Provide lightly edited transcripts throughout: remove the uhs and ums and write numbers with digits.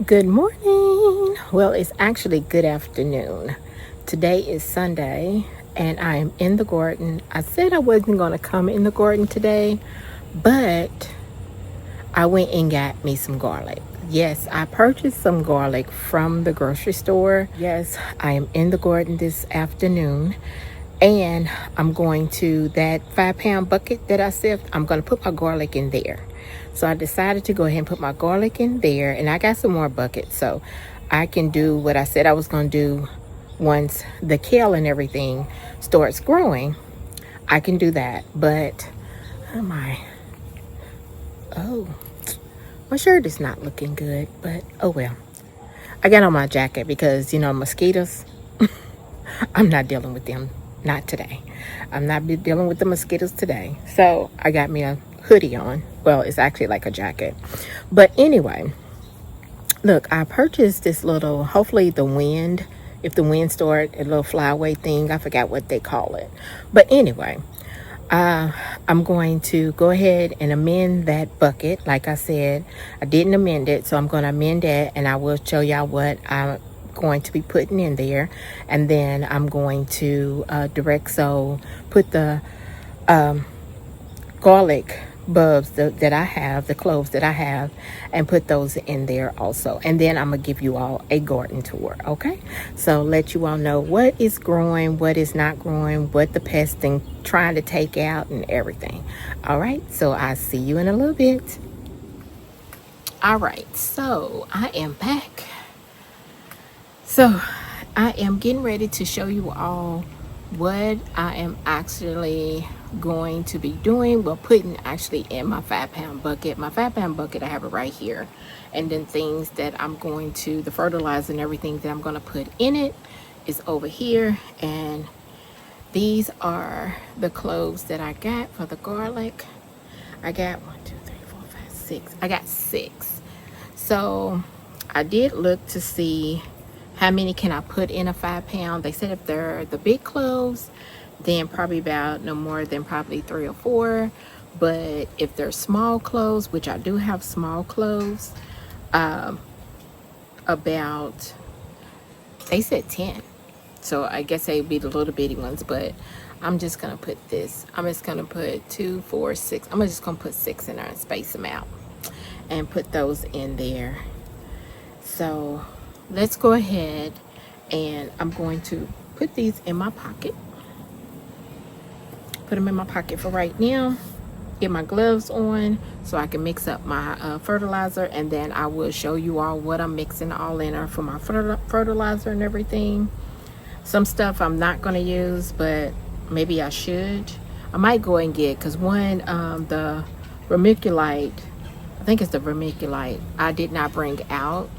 Good morning. Well, it's actually good afternoon. Today is Sunday and I am in the garden. I said I wasn't going to come in the garden today, but I went and got me some garlic. Yes, I purchased some garlic from the grocery store. Yes, I am in the garden this afternoon and I'm going to that 5-pound bucket that I sieved. I'm going to put my garlic in there. So I decided to go ahead and put my garlic in there, and I got some more buckets so I can do what I said I was going to do. Once the kale and everything starts growing, I can do that. But oh, my shirt is not looking good, but oh well. I got on my jacket because mosquitoes, I'm not dealing with them. Not today. I'm not dealing with the mosquitoes today. So I got me a hoodie on. Well, it's actually like a jacket. But anyway, look, I purchased this little, hopefully the wind, if the wind start, a little flyaway thing. I forgot what they call it. But anyway, I'm going to go ahead and amend that bucket. Like I said, I didn't amend it. So I'm going to amend it and I will show y'all what I'm going to be putting in there. And then I'm going to direct sew, put the garlic bulbs that I have, the cloves that I have, and put those in there also. And then I'm gonna give you all a garden tour, okay? So let you all know what is growing, what is not growing, what the pests and trying to take out and everything. All right, so I'll see you in a little bit. All right, so I am back. So I am getting ready to show you all what I am actually going to be doing. Well, putting actually in my 5-pound bucket. My 5-pound bucket, I have it right here. And then things that I'm going to, the fertilizer and everything that I'm going to put in it is over here. And these are the cloves that I got for the garlic. I got 1, 2, 3, 4, 5, 6. I got 6. So I did look to see how many can I put in a 5-pound. They said if they're the big cloves, then probably about no more than probably 3 or 4. But if they're small cloves, which I do have small cloves, about, they said 10. So I guess they'd be the little bitty ones, but I'm just gonna put this. I'm just gonna put 2, 4, 6. I'm just gonna put 6 in there and space them out and put those in there. So let's go ahead and I'm going to put these in my pocket. Put them in my pocket for right now. Get my gloves on so I can mix up my fertilizer, and then I will show you all what I'm mixing all in there for my fertilizer and everything. Some stuff I'm not going to use, but maybe I should. I might go and get, because one, the vermiculite, I think it's the vermiculite, I did not bring out,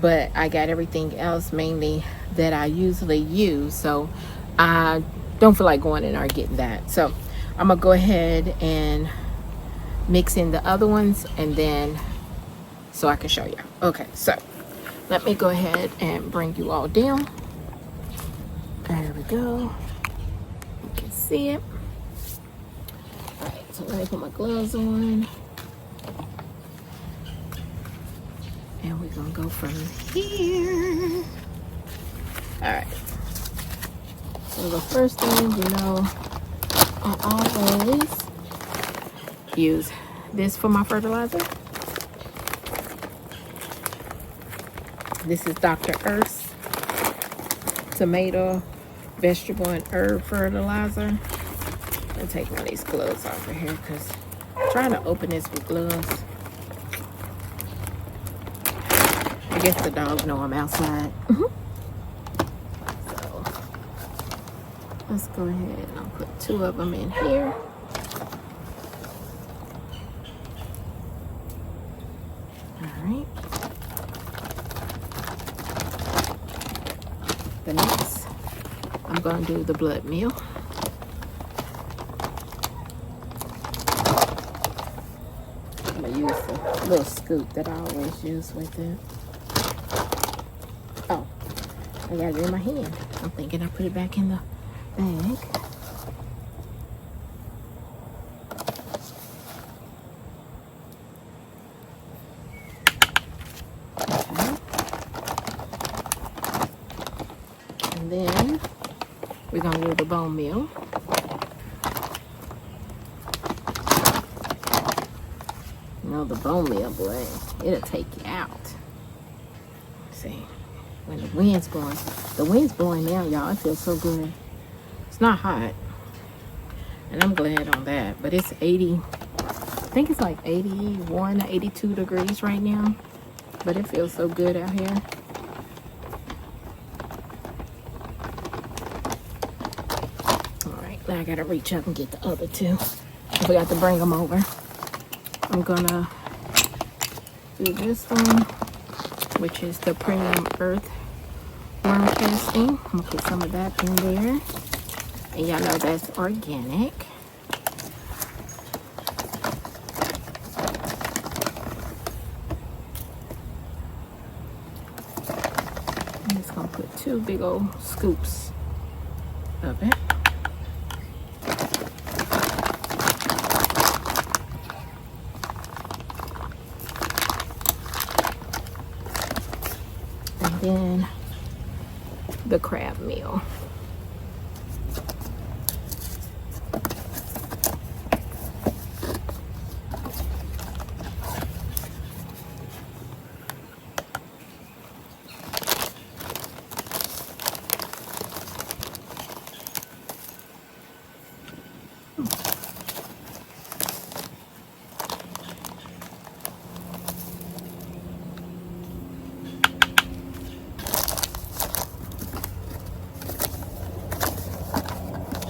but I got everything else mainly that I usually use. So I don't feel like going in there getting that. So I'm gonna go ahead and mix in the other ones, and then so I can show you. Okay, so let me go ahead and bring you all down. There we go. You can see it. All right, so let me put my gloves on. And we're gonna go from here. All right. So the first thing, I always use this for my fertilizer. This is Dr. Earth's tomato, vegetable, and herb fertilizer. I'm gonna take one of these gloves off of here because I'm trying to open this with gloves. I guess the dogs know I'm outside. So let's go ahead and I'll put 2 of them in here. Alright. The next, I'm going to do the blood meal. I'm going to use the little scoop that I always use with it. Oh, I got it in my hand. I'm thinking I put it back in the bag. Okay. And then we're gonna do the bone meal. You know, the bone meal, boy, it'll take you out. See, when the wind's blowing now, y'all, it feels so good. It's not hot, and I'm glad on that, but it's 80, I think it's like 81 or 82 degrees right now, but it feels so good out here. All right, now I gotta reach up and get the other two. I forgot to bring them over. I'm gonna do this one, which is the premium earth worm casting. I'm gonna put some of that in there, and y'all know that's organic. I'm just gonna put 2 big old scoops of it. And then the crab meal.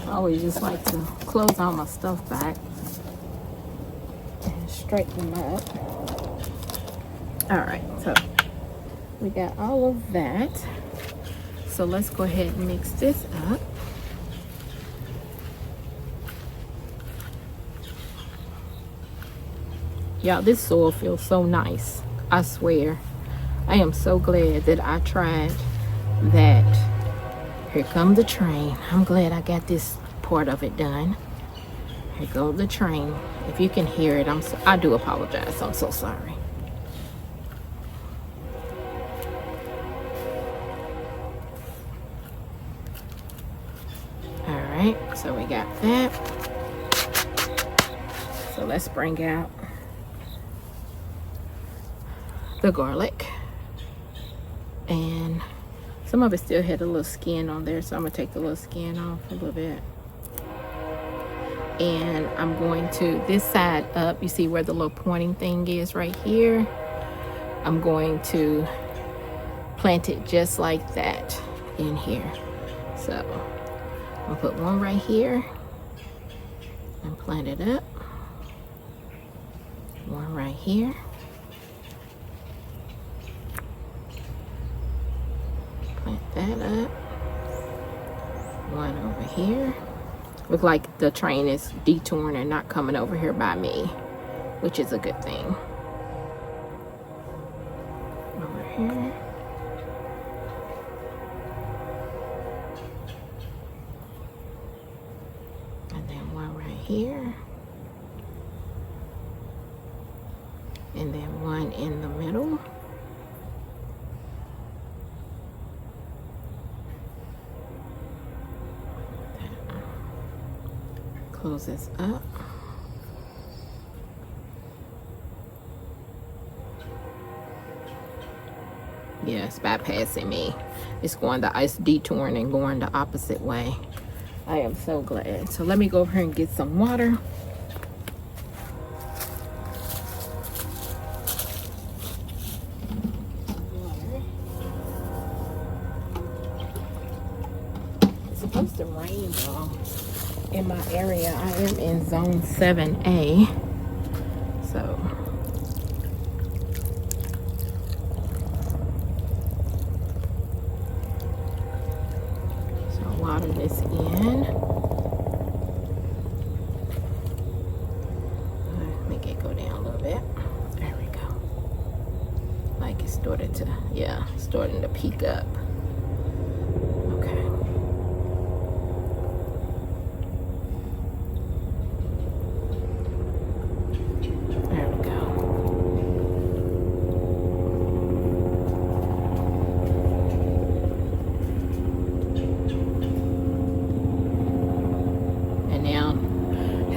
I always just like to close all my stuff back and straighten them up. All right, so we got all of that. So let's go ahead and mix this up. Y'all, this soil feels so nice. I swear. I am so glad that I tried that. Here comes the train. I'm glad I got this part of it done. Here goes the train. If you can hear it, I do apologize. I'm so sorry. All right, so we got that. So let's bring out the garlic. And some of it still had a little skin on there, so I'm gonna take the little skin off a little bit. And I'm going to, this side up, you see where the little pointing thing is right here? I'm going to plant it just like that in here. So I'm gonna put one right here and plant it up. One right here. Plant that up. One over here. Look like the train is detouring and not coming over here by me, which is a good thing. Over here. And then one right here. And then one in the middle. Close this up. Yeah, it's bypassing me. It's detouring and going the opposite way. I am so glad. So let me go over here and get some water. It's supposed to rain, y'all. In my area, I am in zone 7A. So water this in. Make it go down a little bit. There we go. Like it's starting to, yeah, starting to peak up.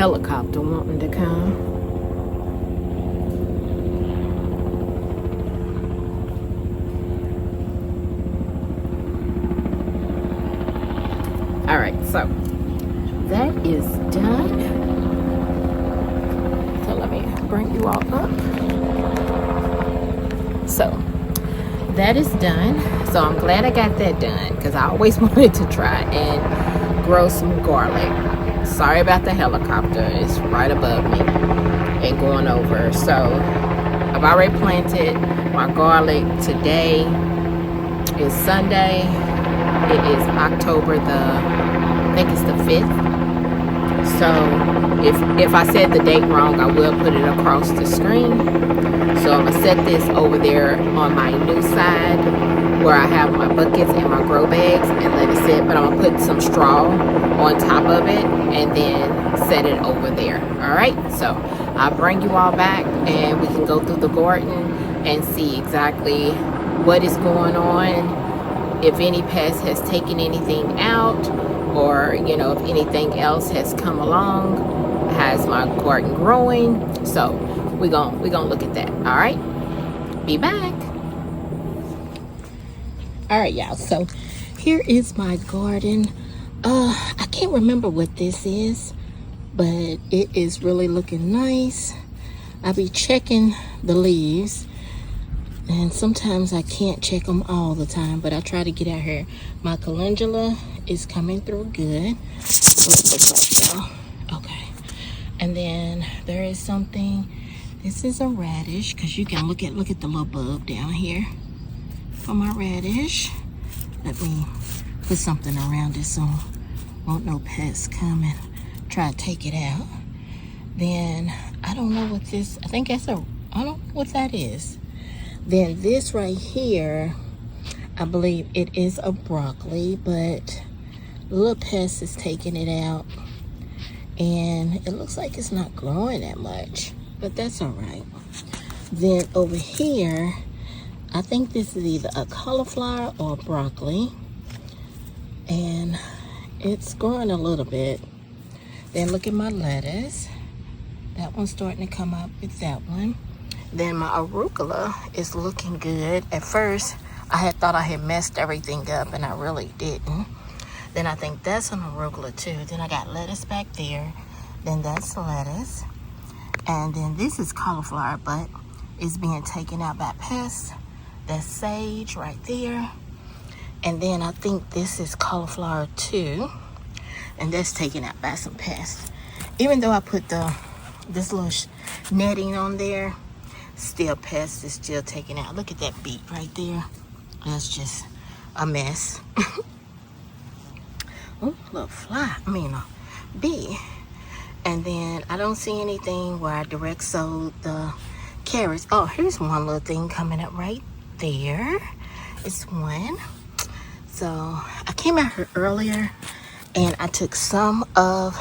helicopter wanting to come. All right, so that is done. So let me bring you all up. So that is done. So I'm glad I got that done because I always wanted to try and grow some garlic. Sorry about the helicopter. It's right above me and going over. So I've already planted my garlic. Today is Sunday. It is October I think it's the 5th. So if I said the date wrong, I will put it across the screen. So I'm going to set this over there on my new side where I have my buckets and my grow bags and let it sit. But I'm going to put some straw on top of it and then set it over there. All right, so I'll bring you all back and we can go through the garden and see exactly what is going on, if any pest has taken anything out, or you know, if anything else has come along. Has my garden growing? So we're gonna look at that. All right, be back. All right, y'all, so here is my garden. I can't remember what this is, but it is really looking nice. I'll be checking the leaves, and sometimes I can't check them all the time, but I try to get out here. My calendula is coming through good. What it looks like, y'all. Okay. And then there is something. This is a radish, because you can look at the little bulb down here for my radish. Let me put something around it so won't no pests come and try to take it out. Then I don't know what this, I think that's I don't know what that is. Then this right here, I believe it is a broccoli, but the little pest is taking it out. And it looks like it's not growing that much, but that's all right. Then over here, I think this is either a cauliflower or a broccoli. And it's growing a little bit. Then look at my lettuce. That one's starting to come up with that one. Then my arugula is looking good. At first, I had thought I had messed everything up, and I really didn't. Then I think that's an arugula too. Then I got lettuce back there. Then that's lettuce. And then this is cauliflower, but it's being taken out by pests. That's sage right there. And then I think this is cauliflower too. And that's taken out by some pests. Even though I put this little netting on there, still pests is still taken out. Look at that beet right there. That's just a mess. Oh, little fly. Bee. And then I don't see anything where I direct sowed the carrots. Oh, here's one little thing coming up right there. It's one. So I came out here earlier and I took some of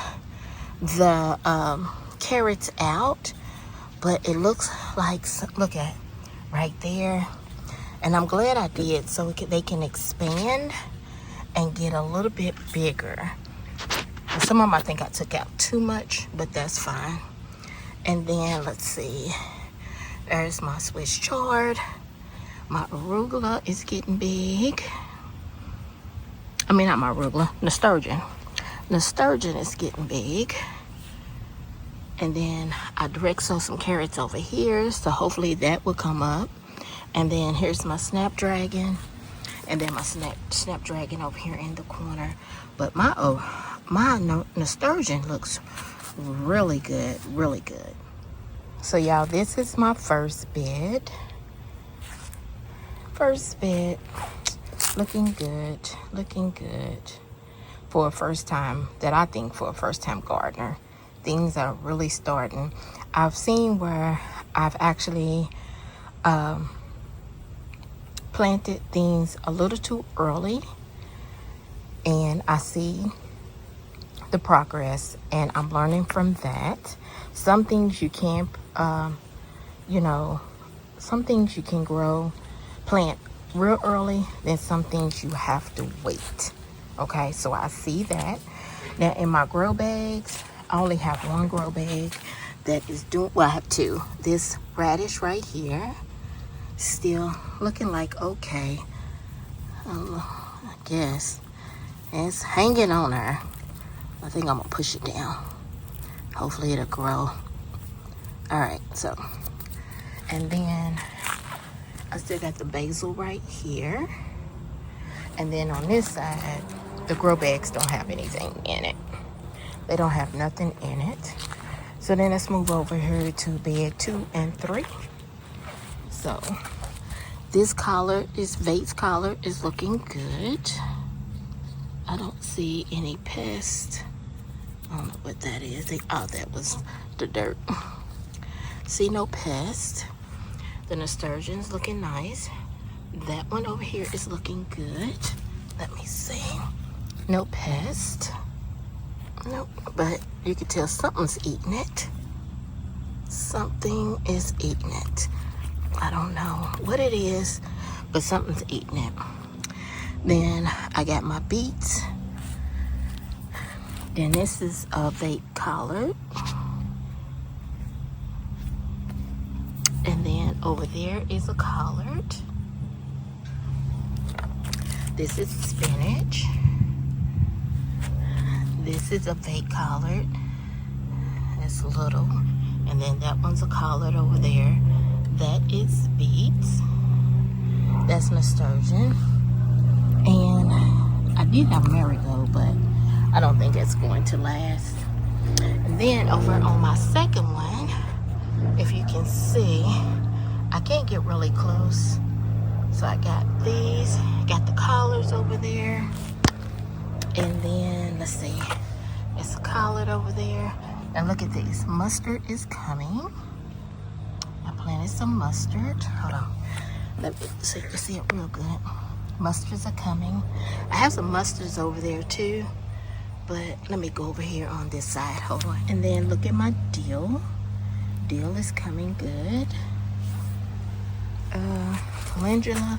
the carrots out, but it looks like, look at right there. And I'm glad I did, so they can expand and get a little bit bigger. And some of them I think I took out too much, but that's fine. And then let's see, there's my Swiss chard. My arugula is getting big. I mean, not my arugula, nasturtium. Nasturtium is getting big. And then I direct sow some carrots over here, so hopefully that will come up. And then here's my snapdragon. And then my snapdragon over here in the corner. But my nasturtium looks really good, really good. So y'all, this is my first bed. First bed, looking good for a first time, that I think for a first time gardener. Things are really starting. I've seen where I've actually planted things a little too early, and I see the progress, and I'm learning from that. Some things you can, some things you can plant real early, then some things you have to wait. Okay, so I see that. Now in my grow bags, I only have one grow bag that is doing, well, I have two. This radish right here, still looking like okay. I guess it's hanging on there. I think I'm gonna push it down. Hopefully it'll grow. All right, so, and then I still got the basil right here. And then on this side, the grow bags don't have anything in it. They don't have nothing in it. So then let's move over here to bed 2 and 3. So this collar, this vase collar is looking good. I don't see any pests. I don't know what that is. Oh, that was the dirt. See no pests. The nasturtium's looking nice. That one over here is looking good. Let me see. No pest. Nope, but you can tell something's eating it. Something is eating it. I don't know what it is, but something's eating it. Then I got my beets. Then this is a vape collard. And then over there is a collard. This is spinach. This is a vape collard. It's little. And then that one's a collard over there. That is beets. That's nasturtium. And I did have marigold, but I don't think it's going to last. And then over on my second one, if you can see, I can't get really close. So I got these, got the collards over there. And then, let's see, it's a collard over there. And look at these, mustard is coming. I planted some mustard. Hold on, let me so you can see it real good. Mustards are coming. I have some mustards over there too, but let me go over here on this side, hold on. And then look at my dill. Dill is coming good. Calendula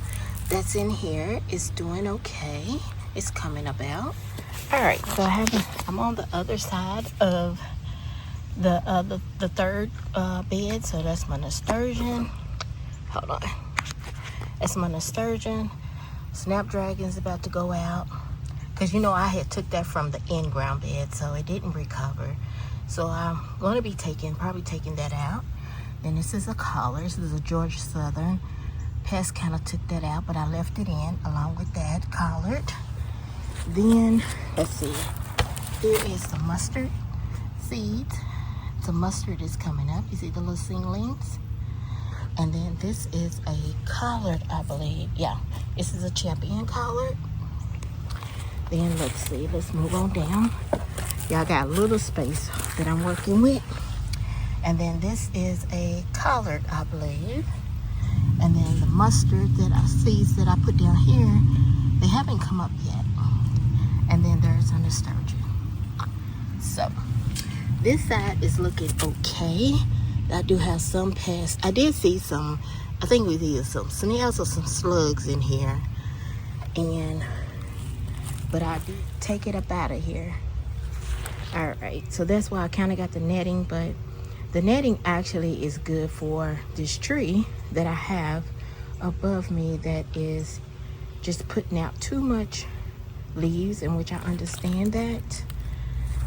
that's in here is doing okay. It's coming about. All right, so I'm on the other side of the third bed. So that's my nasturtium. Hold on. That's my nasturtium. Snapdragon's about to go out. Because, you know, I had took that from the in-ground bed, so it didn't recover. So I'm going to be probably taking that out. Then this is a collar. This is a Georgia Southern. Pest kind of took that out, but I left it in along with that collard. Then, let's see. Here is the mustard seeds. The mustard is coming up. You see the little seedlings? And then this is a collard, I believe. Yeah, this is a champion collard. Then let's see. Let's move on down. Y'all got a little space that I'm working with. And then this is a collard, I believe. And then the mustard that I seeds that I put down here, they haven't come up yet. And then there's a nasturtium. So this side is looking okay. I do have some pests. I did see some, I think we did some snails or some slugs in here. But I did take it up out of here. All right, so that's why I kind of got the netting, but the netting actually is good for this tree that I have above me that is just putting out too much leaves, in which I understand that.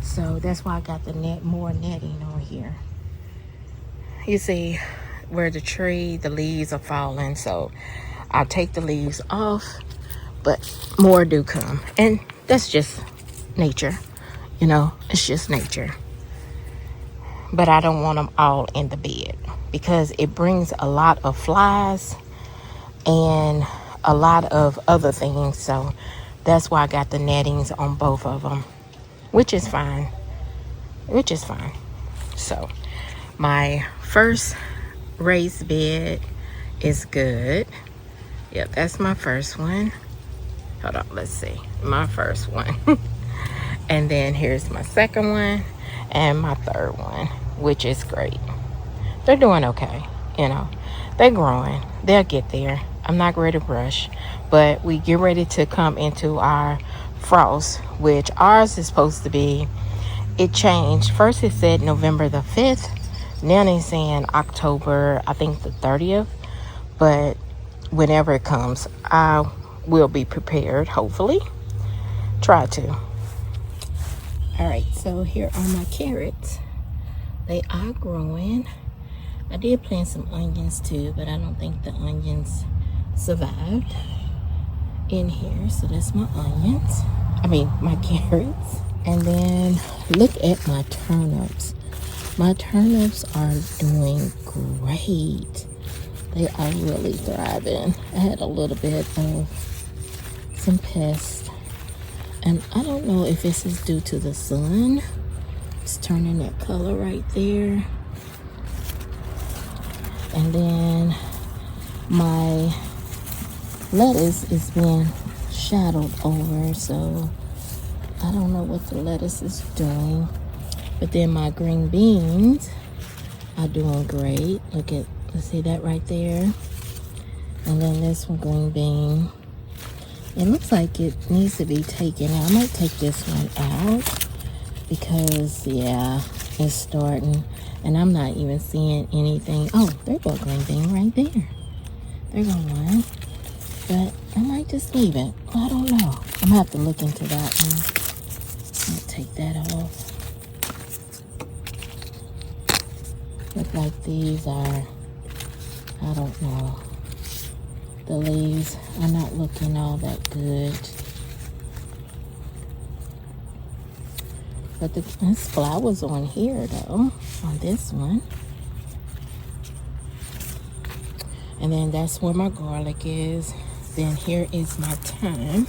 So that's why I got the more netting on here. You see where the tree, the leaves are falling, so I'll take the leaves off, but more do come. And that's just nature, you know, it's just nature. But I don't want them all in the bed because it brings a lot of flies and a lot of other things. So that's why I got the nettings on both of them, which is fine. So my first raised bed is good. Yep, that's my first one. Hold on, let's see. My first one. And then here's my second one and my third one, which is great. They're doing okay, you know. They're growing. They'll get there. I'm not ready to rush, but we get ready to come into our frost, which ours is supposed to be it changed. First it said November the 5th. Now they're saying October, I think the 30th. But whenever it comes, I will be prepared, hopefully. Try to. All right, so here are my carrots. They are growing. I did plant some onions too, but I don't think the onions survived in here. So that's my onions. I mean, my carrots. And then look at my turnips. My turnips are doing great. They are really thriving. I had a little bit of some pests. And I don't know if this is due to the sun. It's turning that color right there. And then my lettuce is being shadowed over, so I don't know what the lettuce is doing. But then my green beans are doing great. Look at, let's see that right there. And then this one, green bean. It looks like it needs to be taken out. I might take this one out because, yeah, it's starting. And I'm not even seeing anything. Oh, there goes green bean right there. There goes one. But I might just leave it. I don't know. I'm going to have to look into that one. I'll take that off. Look like these are, I don't know. The leaves are not looking all that good. But there's flowers on here though, on this one. And then that's where my garlic is. Then here is my thyme.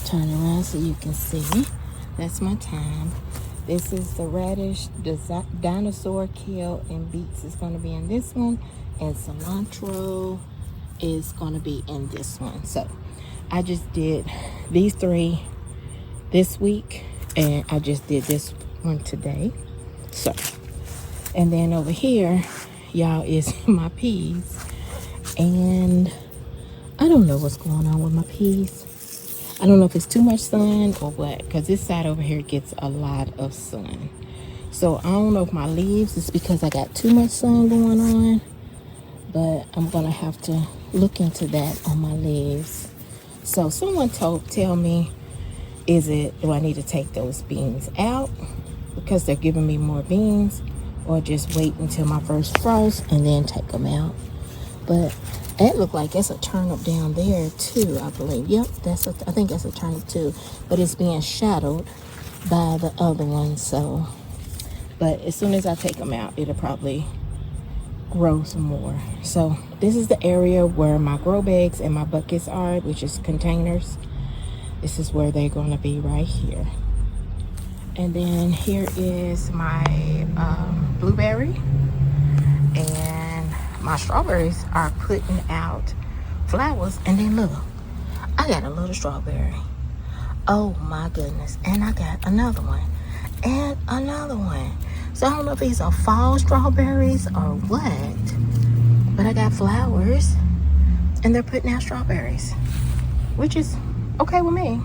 Turn around so you can see. That's my thyme. This is the radish, the dinosaur, kale, and beets is going to be in this one. And cilantro is going to be in this one. So I just did these three this week. And I just did this one today. So, and then over here, y'all, is my peas. And I don't know what's going on with my peas. I don't know if it's too much sun or what, because this side over here gets a lot of sun. So I don't know if my leaves is because I got too much sun going on, but I'm gonna have to look into that on my leaves. So someone tell me, do I need to take those beans out because they're giving me more beans, or just wait until my first frost and then take them out? But it looked like it's a turnip down there too, I believe. Yep, I think that's a turnip too, but it's being shadowed by the other one. So, but as soon as I take them out, it'll probably grow some more. So this is the area where my grow bags and my buckets are, which is containers. This is where they're going to be, right here. And then here is my blueberry. And my strawberries are putting out flowers. And then look, I got a little strawberry. Oh my goodness. And I got another one. And another one. So I don't know if these are fall strawberries or what. But I got flowers. And they're putting out strawberries. Which is okay with me,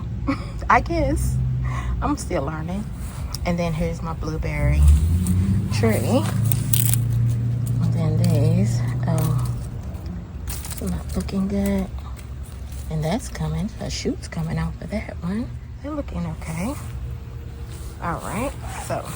I guess. I'm still learning. And then here's my blueberry tree. And then these, it's not looking good. And that's coming, a shoot's coming out for that one. They're looking okay. All right, so